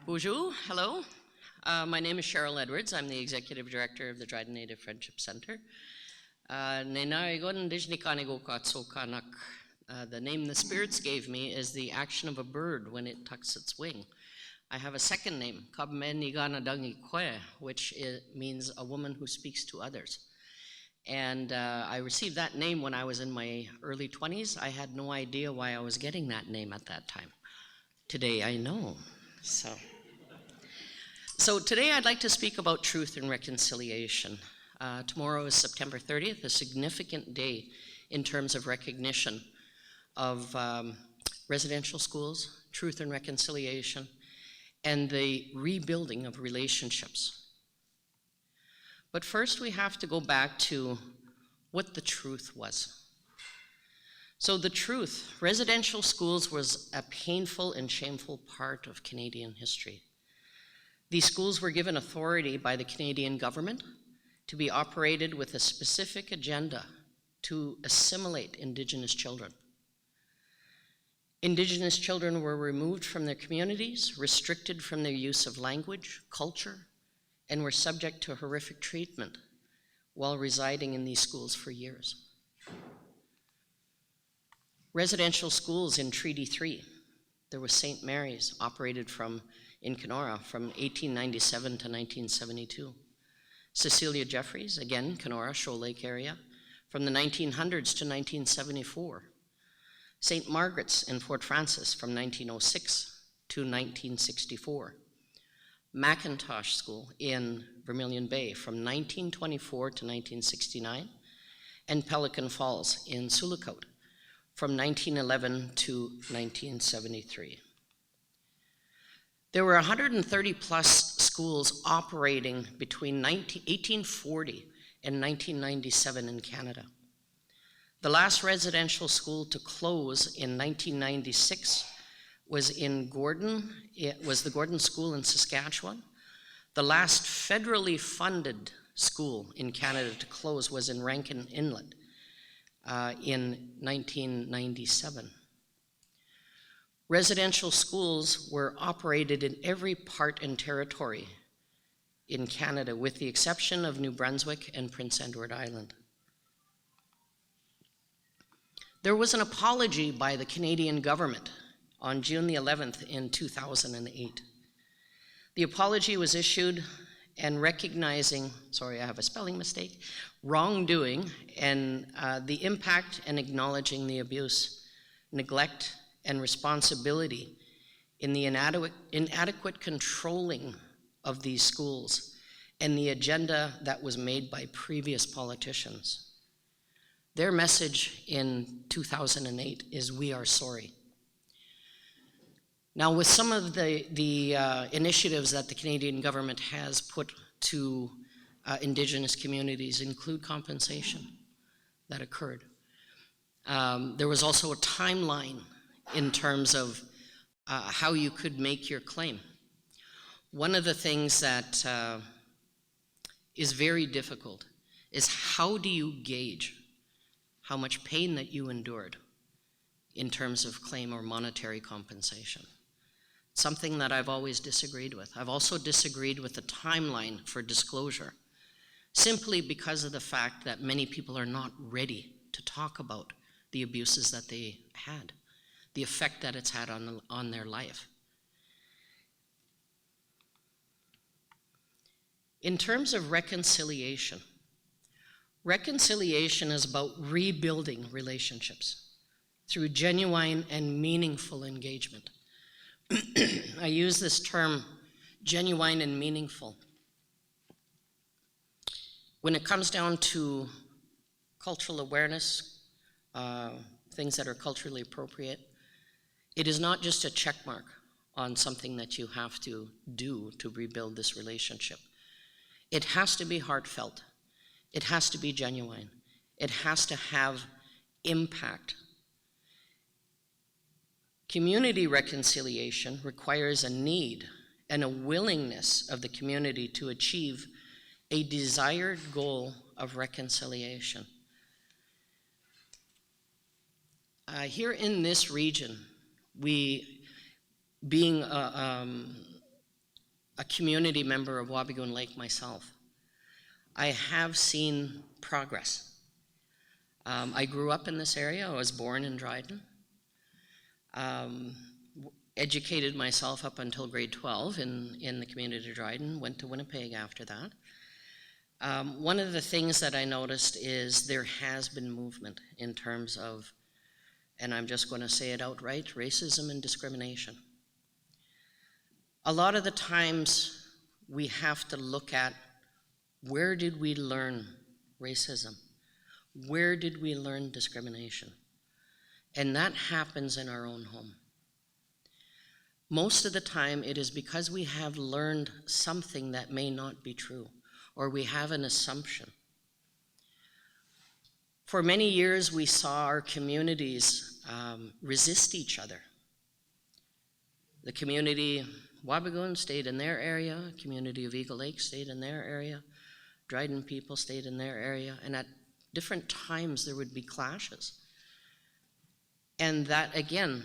Bonjour, hello. My name is Cheryl Edwards. I'm the Executive Director of the Dryden Native Friendship Center. The name the spirits gave me is the action of a bird when it tucks its wing. I have a second name, which means a woman who speaks to others. And I received that name when I was in my early 20s. I had no idea why I was getting that name at that time. Today I know. So today I'd like to speak about truth and reconciliation. Tomorrow is September 30th, a significant day in terms of recognition of residential schools, truth and reconciliation, and the rebuilding of relationships. But first we have to go back to what the truth was. So the truth, residential schools was a painful and shameful part of Canadian history. These schools were given authority by the Canadian government to be operated with a specific agenda to assimilate Indigenous children. Indigenous children were removed from their communities, restricted from their use of language, culture, and were subject to horrific treatment while residing in these schools for years. Residential schools in Treaty 3, there was St. Mary's, operated in Kenora from 1897 to 1972. Cecilia Jeffries, again, Kenora, Shoal Lake area, from the 1900s to 1974. St. Margaret's in Fort Frances from 1906 to 1964. Macintosh School in Vermilion Bay from 1924 to 1969, and Pelican Falls in Sulikote from 1911 to 1973. There were 130 plus schools operating between 1840 and 1997 in Canada. The last residential school to close in 1996 was in Gordon. It was the Gordon School in Saskatchewan. The last federally funded school in Canada to close was in Rankin Inlet in 1997. Residential schools were operated in every part and territory in Canada, with the exception of New Brunswick and Prince Edward Island. There was an apology by the Canadian government on June the 11th in 2008. The apology was issued and recognizing, sorry, I have a spelling mistake, wrongdoing and the impact, and acknowledging the abuse, neglect, and responsibility in the inadequate controlling of these schools and the agenda that was made by previous politicians. Their message in 2008 is, "We are sorry." Now, with some of the initiatives that the Canadian government has put to Indigenous communities include compensation that occurred. There was also a timeline in terms of how you could make your claim. One of the things that is very difficult is, how do you gauge how much pain that you endured in terms of claim or monetary compensation? Something that I've always disagreed with. I've also disagreed with the timeline for disclosure, simply because of the fact that many people are not ready to talk about the abuses that they had, the effect that it's had on their life. In terms of reconciliation, reconciliation is about rebuilding relationships through genuine and meaningful engagement. I use this term, genuine and meaningful. When it comes down to cultural awareness, things that are culturally appropriate, it is not just a check mark on something that you have to do to rebuild this relationship. It has to be heartfelt. It has to be genuine. It has to have impact. Community reconciliation requires a need and a willingness of the community to achieve a desired goal of reconciliation. Here in this region, we, being a community member of Wabigoon Lake myself, I have seen progress. I grew up in this area. I was born in Dryden. Educated myself up until grade 12 in the community of Dryden, went to Winnipeg after that. One of the things that I noticed is there has been movement in terms of, and I'm just going to say it outright, racism and discrimination. A lot of the times we have to look at, where did we learn racism? Where did we learn discrimination? And that happens in our own home. Most of the time it is because we have learned something that may not be true, or we have an assumption. For many years we saw our communities resist each other. The community Wabigoon stayed in their area, community of Eagle Lake stayed in their area, Dryden people stayed in their area, and at different times there would be clashes. And that, again,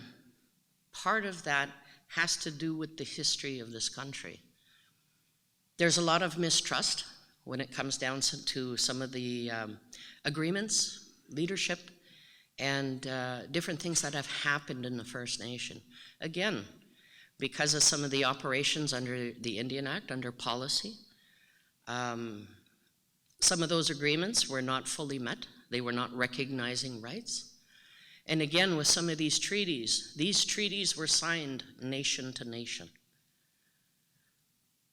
part of that has to do with the history of this country. There's a lot of mistrust when it comes down to some of the agreements, leadership, and different things that have happened in the First Nation. Again, because of some of the operations under the Indian Act, under policy, some of those agreements were not fully met. They were not recognizing rights. And again, with some of these treaties were signed nation to nation.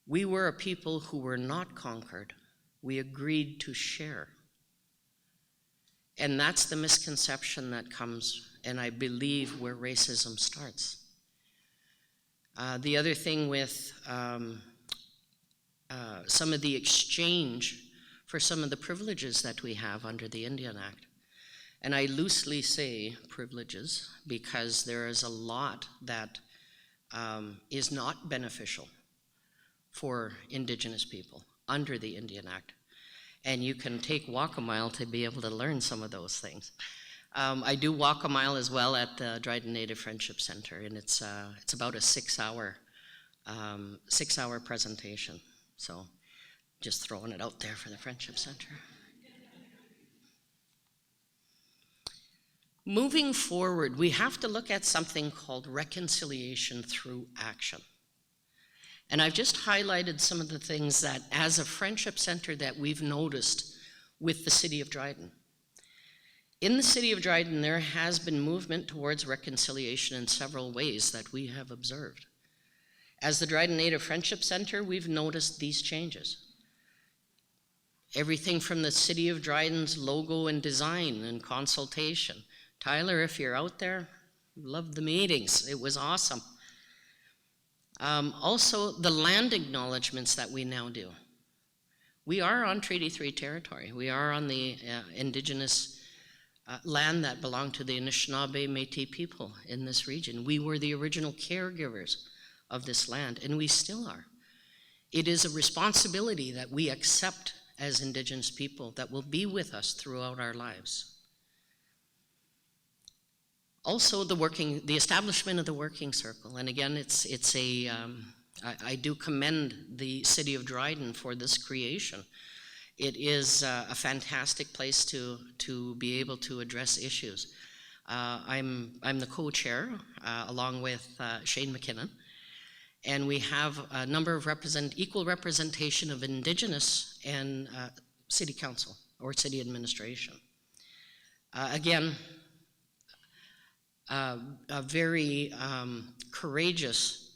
We were a people who were not conquered. We agreed to share. And that's the misconception that comes, and I believe, where racism starts. The other thing with some of the exchange for some of the privileges that we have under the Indian Act. And I loosely say privileges because there is a lot that is not beneficial for Indigenous people under the Indian Act. And you can walk a mile to be able to learn some of those things. I do walk a mile as well at the Dryden Native Friendship Center, and it's about a 6-hour presentation. So just throwing it out there for the Friendship Center. Moving forward, we have to look at something called reconciliation through action. And I've just highlighted some of the things that, as a Friendship Center, that we've noticed with the City of Dryden. In the City of Dryden, there has been movement towards reconciliation in several ways that we have observed. As the Dryden Native Friendship Center, we've noticed these changes. Everything from the City of Dryden's logo and design and consultation. Tyler, if you're out there, loved the meetings. It was awesome. Also, the land acknowledgements that we now do. We are on Treaty 3 territory. We are on the Indigenous land that belonged to the Anishinaabe Métis people in this region. We were the original caregivers of this land, and we still are. It is a responsibility that we accept as Indigenous people that will be with us throughout our lives. Also, the establishment of the working circle, and again, I do commend the City of Dryden for this creation. It is a fantastic place to be able to address issues. I'm the co-chair along with Shane McKinnon, and we have a number of equal representation of Indigenous and City Council or City Administration. Again, a very courageous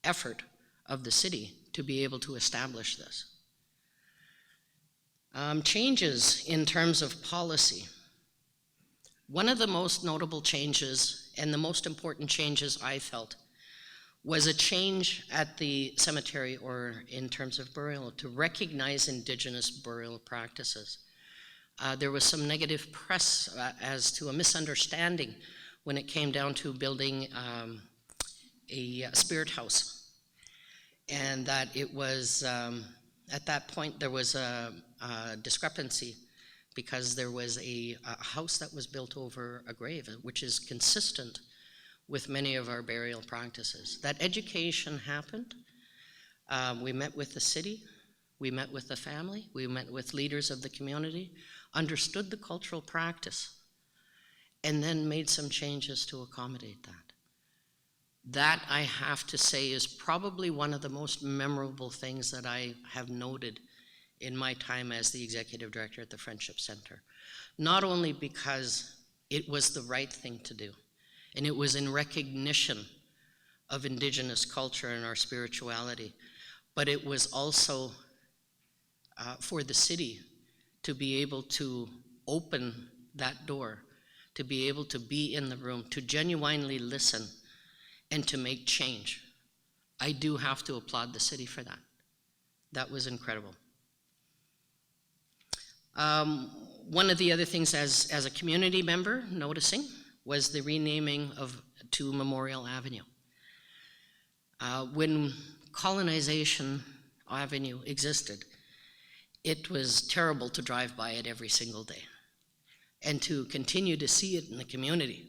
effort of the city to be able to establish this. Changes in terms of policy. One of the most notable changes, and the most important changes I felt, was a change at the cemetery, or in terms of burial, to recognize Indigenous burial practices. There was some negative press as to a misunderstanding when it came down to building a spirit house. And that it was, at that point, there was a discrepancy because there was a house that was built over a grave, which is consistent with many of our burial practices. That education happened. We met with the city, we met with the family, we met with leaders of the community, understood the cultural practice, and then made some changes to accommodate that. That, I have to say, is probably one of the most memorable things that I have noted in my time as the executive director at the Friendship Center. Not only because it was the right thing to do, and it was in recognition of Indigenous culture and our spirituality, but it was also for the city to be able to open that door, to be able to be in the room, to genuinely listen, and to make change. I do have to applaud the city for that. That was incredible. One of the other things as a community member noticing was the renaming to Memorial Avenue. When Colonization Avenue existed, it was terrible to drive by it every single day. And to continue to see it in the community,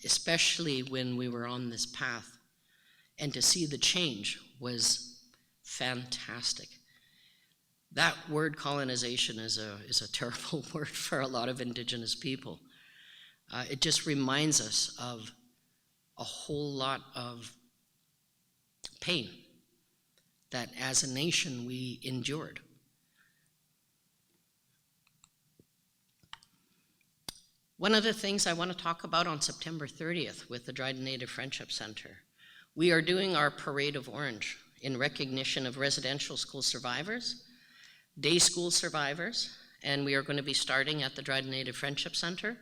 especially when we were on this path, and to see the change was fantastic. That word colonization is a terrible word for a lot of Indigenous people. It just reminds us of a whole lot of pain that as a nation we endured. One of the things I want to talk about on September 30th with the Dryden Native Friendship Center, we are doing our Parade of Orange in recognition of residential school survivors, day school survivors, and we are going to be starting at the Dryden Native Friendship Center,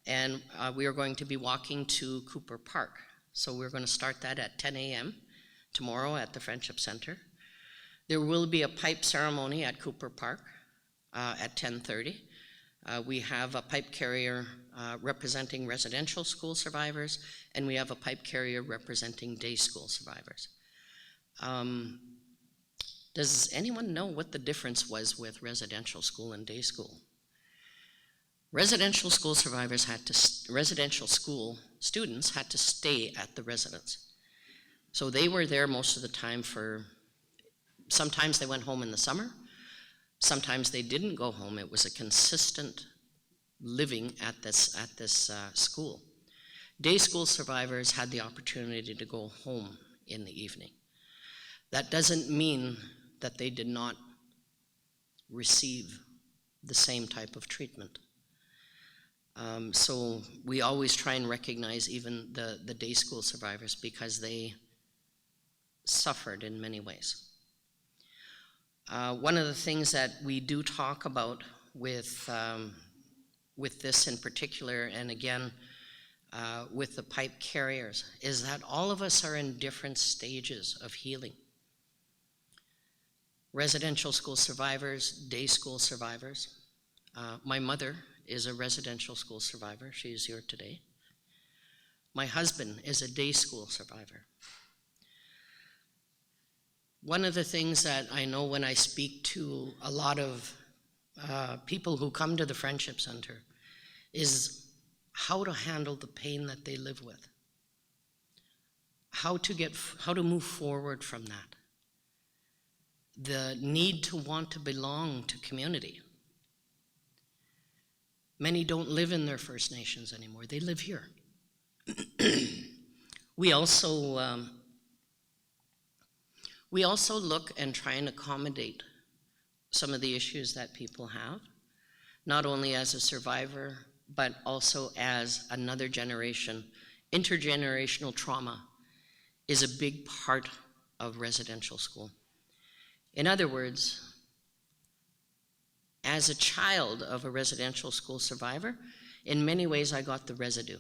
and we are going to be walking to Cooper Park. So we're going to start that at 10 a.m. tomorrow at the Friendship Center. There will be a pipe ceremony at Cooper Park at 10:30. We have a pipe carrier representing residential school survivors, and we have a pipe carrier representing day school survivors. Does anyone know what the difference was with residential school and day school? Residential school survivors residential school students had to stay at the residence. So they were there most of the time sometimes they went home in the summer, sometimes they didn't go home. It was a consistent living at this school. Day school survivors had the opportunity to go home in the evening. That doesn't mean that they did not receive the same type of treatment. So we always try and recognize even the day school survivors because they suffered in many ways. One of the things that we do talk about with this in particular, and again, with the pipe carriers, is that all of us are in different stages of healing. Residential school survivors, day school survivors. My mother is a residential school survivor. She is here today. My husband is a day school survivor. One of the things that I know when I speak to a lot of people who come to the Friendship Center is how to handle the pain that they live with, how to move forward from that, the need to want to belong to community. Many don't live in their First Nations anymore. They live here. We also look and try and accommodate some of the issues that people have, not only as a survivor, but also as another generation. Intergenerational trauma is a big part of residential school. In other words, as a child of a residential school survivor, in many ways I got the residue.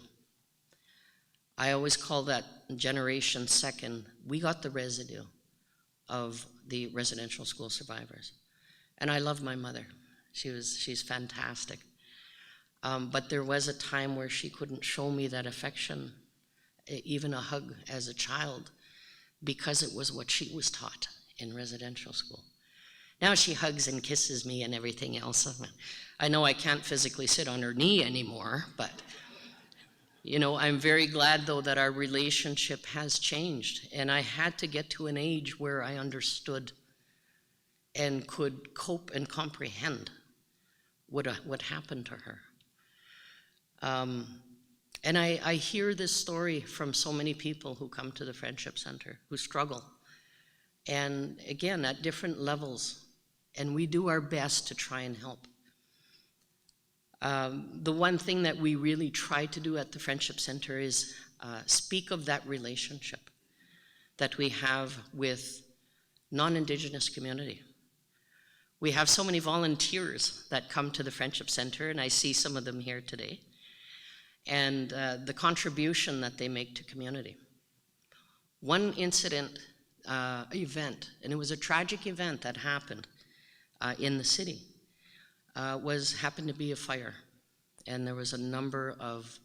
I always call that generation second. We got the residue of the residential school survivors. And I love my mother. She's fantastic. But there was a time where she couldn't show me that affection, even a hug as a child, because it was what she was taught in residential school. Now she hugs and kisses me and everything else. I know I can't physically sit on her knee anymore, but You know, I'm very glad, though, that our relationship has changed, and I had to get to an age where I understood and could cope and comprehend what happened to her. And I hear this story from so many people who come to the Friendship Center, who struggle, and again, at different levels, and we do our best to try and help. The one thing that we really try to do at the Friendship Center is speak of that relationship that we have with non-Indigenous community. We have so many volunteers that come to the Friendship Center, and I see some of them here today, and the contribution that they make to community. One event, and it was a tragic event that happened in the city, happened to be a fire, and there was a number of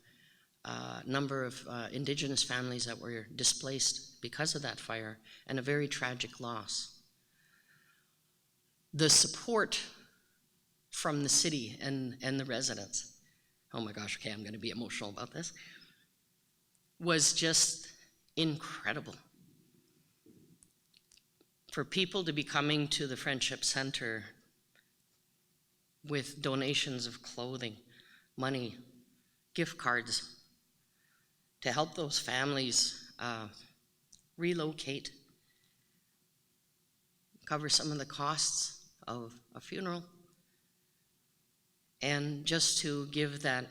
Indigenous families that were displaced because of that fire, and a very tragic loss. The support from the city and the residents, oh my gosh, okay, I'm going to be emotional about this, was just incredible. For people to be coming to the Friendship Center with donations of clothing, money, gift cards, to help those families relocate, cover some of the costs of a funeral, and just to give that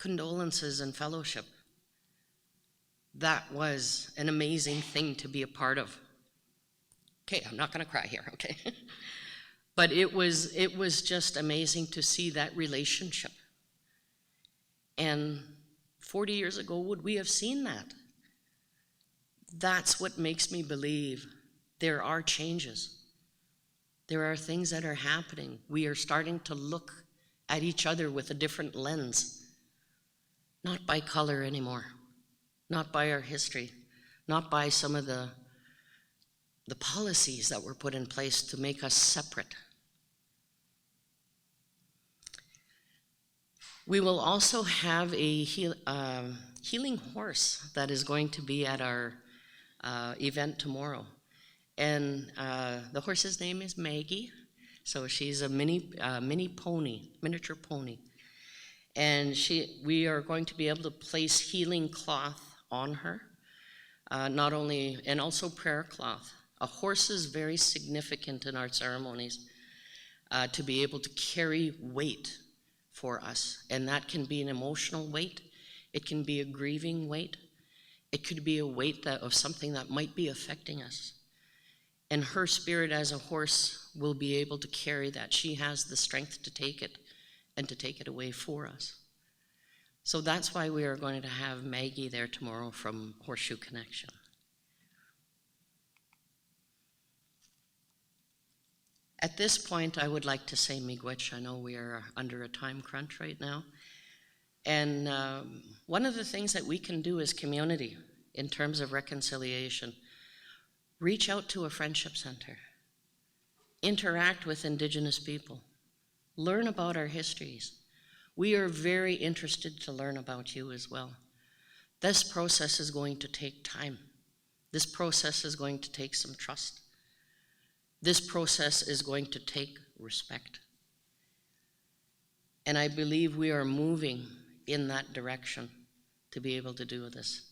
condolences and fellowship. That was an amazing thing to be a part of. Okay, I'm not going to cry here, okay? But it was just amazing to see that relationship. And 40 years ago, would we have seen that? That's what makes me believe there are changes. There are things that are happening. We are starting to look at each other with a different lens, not by color anymore, not by our history, not by some of the policies that were put in place to make us separate. We will also have a healing horse that is going to be at our event tomorrow. And the horse's name is Maggie. So she's a mini pony, miniature pony. And we are going to be able to place healing cloth on her, not only, and also prayer cloth. A horse is very significant in our ceremonies to be able to carry weight for us. And that can be an emotional weight. It can be a grieving weight. It could be a weight of something that might be affecting us. And her spirit as a horse will be able to carry that. She has the strength to take it and to take it away for us. So that's why we are going to have Maggie there tomorrow from Horseshoe Connection. At this point, I would like to say miigwech. I know we are under a time crunch right now. And one of the things that we can do as community in terms of reconciliation, reach out to a Friendship Center, interact with Indigenous people, learn about our histories. We are very interested to learn about you as well. This process is going to take time. This process is going to take some trust. This process is going to take respect. And I believe we are moving in that direction to be able to do this.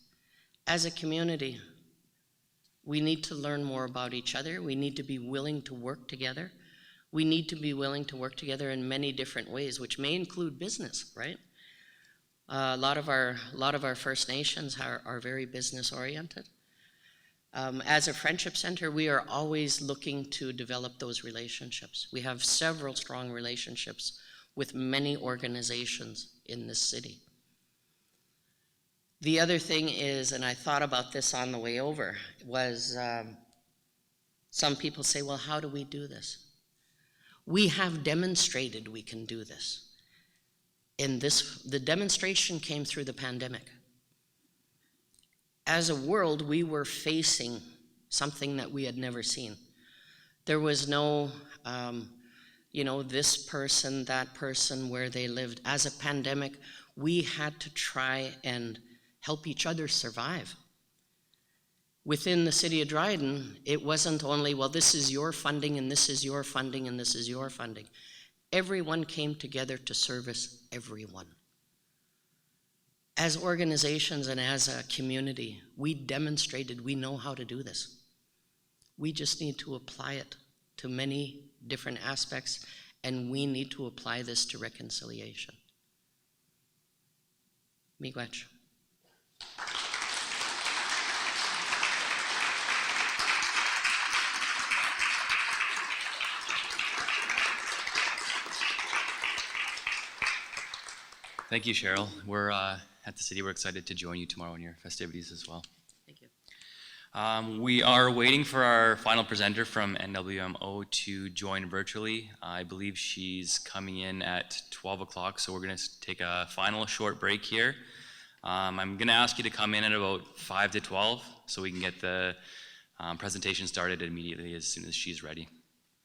As a community, we need to learn more about each other. We need to be willing to work together. We need to be willing to work together in many different ways, which may include business, right? A lot of our First Nations are very business oriented. As a Friendship Center, we are always looking to develop those relationships. We have several strong relationships with many organizations in this city. The other thing is, and I thought about this on the way over, was some people say, well, how do we do this? We have demonstrated we can do this. And the demonstration came through the pandemic. As a world, we were facing something that we had never seen. There was no, this person, that person, where they lived. As a pandemic, we had to try and help each other survive. Within the city of Dryden, it wasn't only, well, this is your funding, and this is your funding, and this is your funding. Everyone came together to service everyone. As organizations and as a community, we demonstrated we know how to do this. We just need to apply it to many different aspects, and we need to apply this to reconciliation. Miigwech. Thank you, Cheryl. We're at the city. We're excited to join you tomorrow in your festivities as well. Thank you. We are waiting for our final presenter from NWMO to join virtually. I believe she's coming in at 12 o'clock, so we're going to take a final short break here. I'm going to ask you to come in at about 5 to 12 so we can get the presentation started immediately as soon as she's ready.